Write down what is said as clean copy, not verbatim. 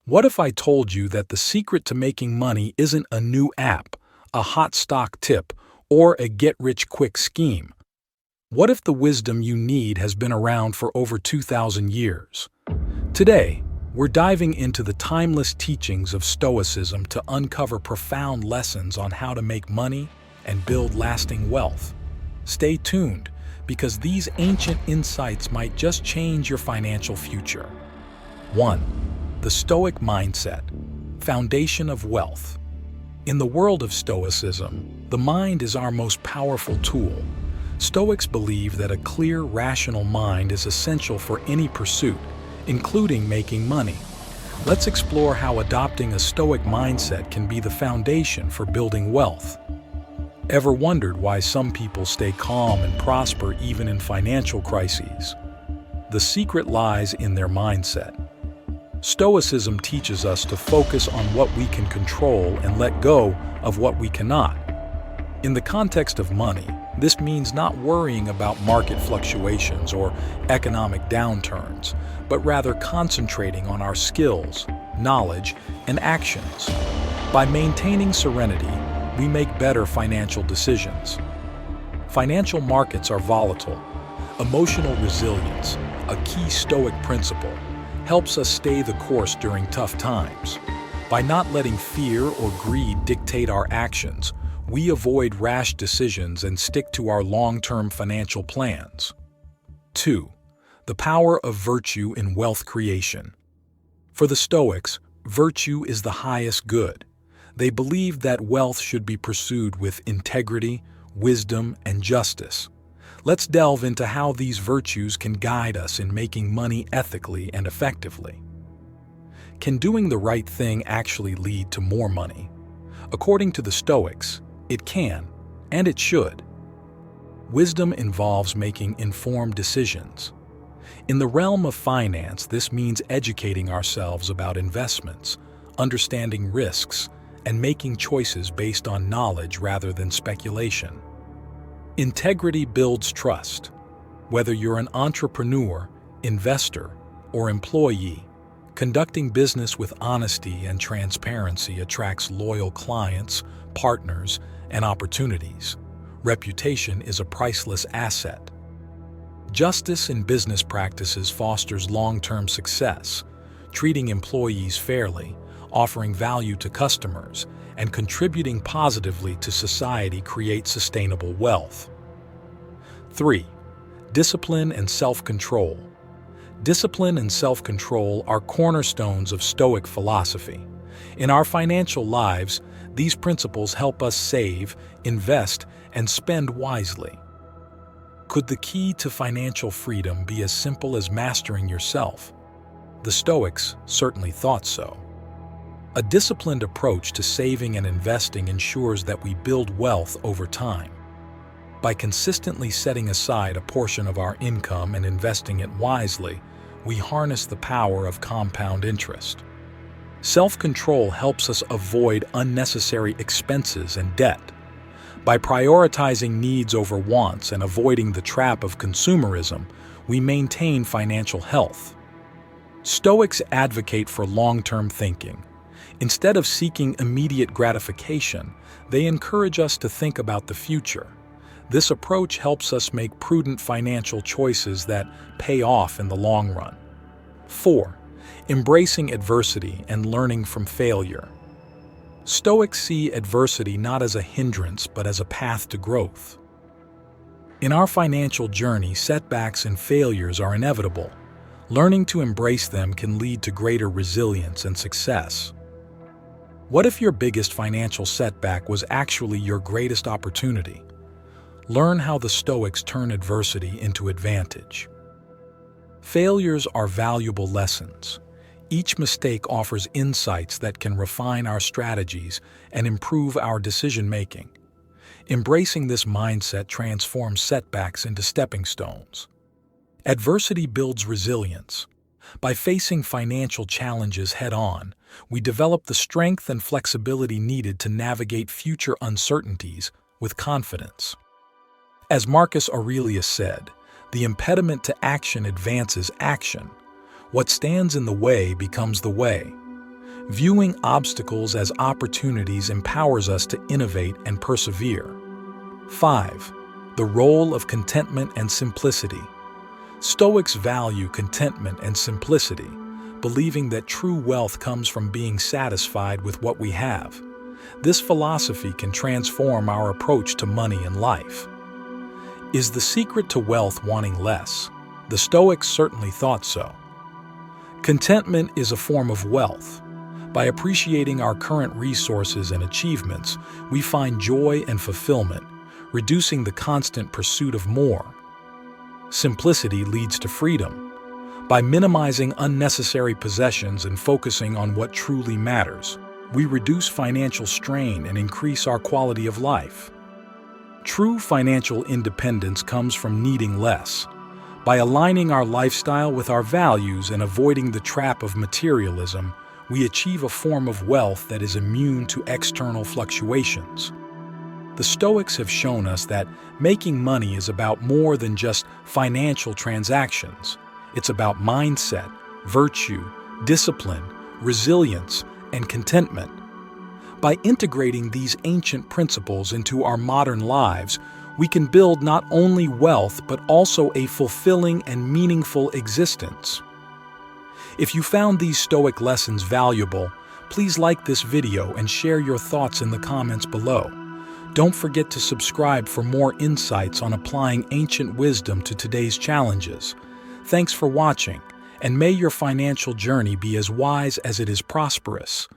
What if I told you that the secret to making money isn't a new app, a hot stock tip, or a get-rich-quick scheme? What if the wisdom you need has been around for over 2,000 years? Today, we're diving into the timeless teachings of Stoicism to uncover profound lessons on how to make money and build lasting wealth. Stay tuned, because these ancient insights might just change your financial future. 1. The Stoic Mindset, Foundation of Wealth. In the world of Stoicism, the mind is our most powerful tool. Stoics believe that a clear, rational mind is essential for any pursuit, including making money. Let's explore how adopting a Stoic mindset can be the foundation for building wealth. Ever wondered why some people stay calm and prosper even in financial crises? The secret lies in their mindset. Stoicism teaches us to focus on what we can control and let go of what we cannot. In the context of money, this means not worrying about market fluctuations or economic downturns, but rather concentrating on our skills, knowledge, and actions. By maintaining serenity, we make better financial decisions. Financial markets are volatile. Emotional resilience, a key Stoic principle, helps us stay the course during tough times. By not letting fear or greed dictate our actions, we avoid rash decisions and stick to our long-term financial plans. 2. The power of virtue in wealth creation. For the Stoics, virtue is the highest good. They believe that wealth should be pursued with integrity, wisdom, and justice. Let's delve into how these virtues can guide us in making money ethically and effectively. Can doing the right thing actually lead to more money? According to the Stoics, it can, and it should. Wisdom involves making informed decisions. In the realm of finance, this means educating ourselves about investments, understanding risks, and making choices based on knowledge rather than speculation. Integrity builds trust. Whether you're an entrepreneur, investor, or employee, conducting business with honesty and transparency attracts loyal clients, partners, and opportunities. Reputation is a priceless asset. Justice in business practices fosters long-term success. Treating employees fairly, offering value to customers, and contributing positively to society creates sustainable wealth. 3. Discipline and self-control. Discipline and self-control are cornerstones of Stoic philosophy. In our financial lives, these principles help us save, invest, and spend wisely. Could the key to financial freedom be as simple as mastering yourself? The Stoics certainly thought so. A disciplined approach to saving and investing ensures that we build wealth over time. By consistently setting aside a portion of our income and investing it wisely, we harness the power of compound interest. Self-control helps us avoid unnecessary expenses and debt. By prioritizing needs over wants and avoiding the trap of consumerism, we maintain financial health. Stoics advocate for long-term thinking. Instead of seeking immediate gratification, they encourage us to think about the future. This approach helps us make prudent financial choices that pay off in the long run. 4. Embracing adversity and learning from failure. Stoics see adversity not as a hindrance but as a path to growth. In our financial journey, setbacks and failures are inevitable. Learning to embrace them can lead to greater resilience and success. What if your biggest financial setback was actually your greatest opportunity? Learn how the Stoics turn adversity into advantage. Failures are valuable lessons. Each mistake offers insights that can refine our strategies and improve our decision-making. Embracing this mindset transforms setbacks into stepping stones. Adversity builds resilience. By facing financial challenges head-on, we develop the strength and flexibility needed to navigate future uncertainties with confidence. As Marcus Aurelius said, the impediment to action advances action. What stands in the way becomes the way. Viewing obstacles as opportunities empowers us to innovate and persevere. 5. The role of contentment and simplicity. Stoics value contentment and simplicity, believing that true wealth comes from being satisfied with what we have. This philosophy can transform our approach to money and life. Is the secret to wealth wanting less? The Stoics certainly thought so. Contentment is a form of wealth. By appreciating our current resources and achievements, we find joy and fulfillment, reducing the constant pursuit of more. Simplicity leads to freedom. By minimizing unnecessary possessions and focusing on what truly matters, we reduce financial strain and increase our quality of life. True financial independence comes from needing less. By aligning our lifestyle with our values and avoiding the trap of materialism, we achieve a form of wealth that is immune to external fluctuations. The Stoics have shown us that making money is about more than just financial transactions. It's about mindset, virtue, discipline, resilience, and contentment. By integrating these ancient principles into our modern lives, we can build not only wealth but also a fulfilling and meaningful existence. If you found these Stoic lessons valuable, please like this video and share your thoughts in the comments below. Don't forget to subscribe for more insights on applying ancient wisdom to today's challenges. Thanks for watching, and may your financial journey be as wise as it is prosperous.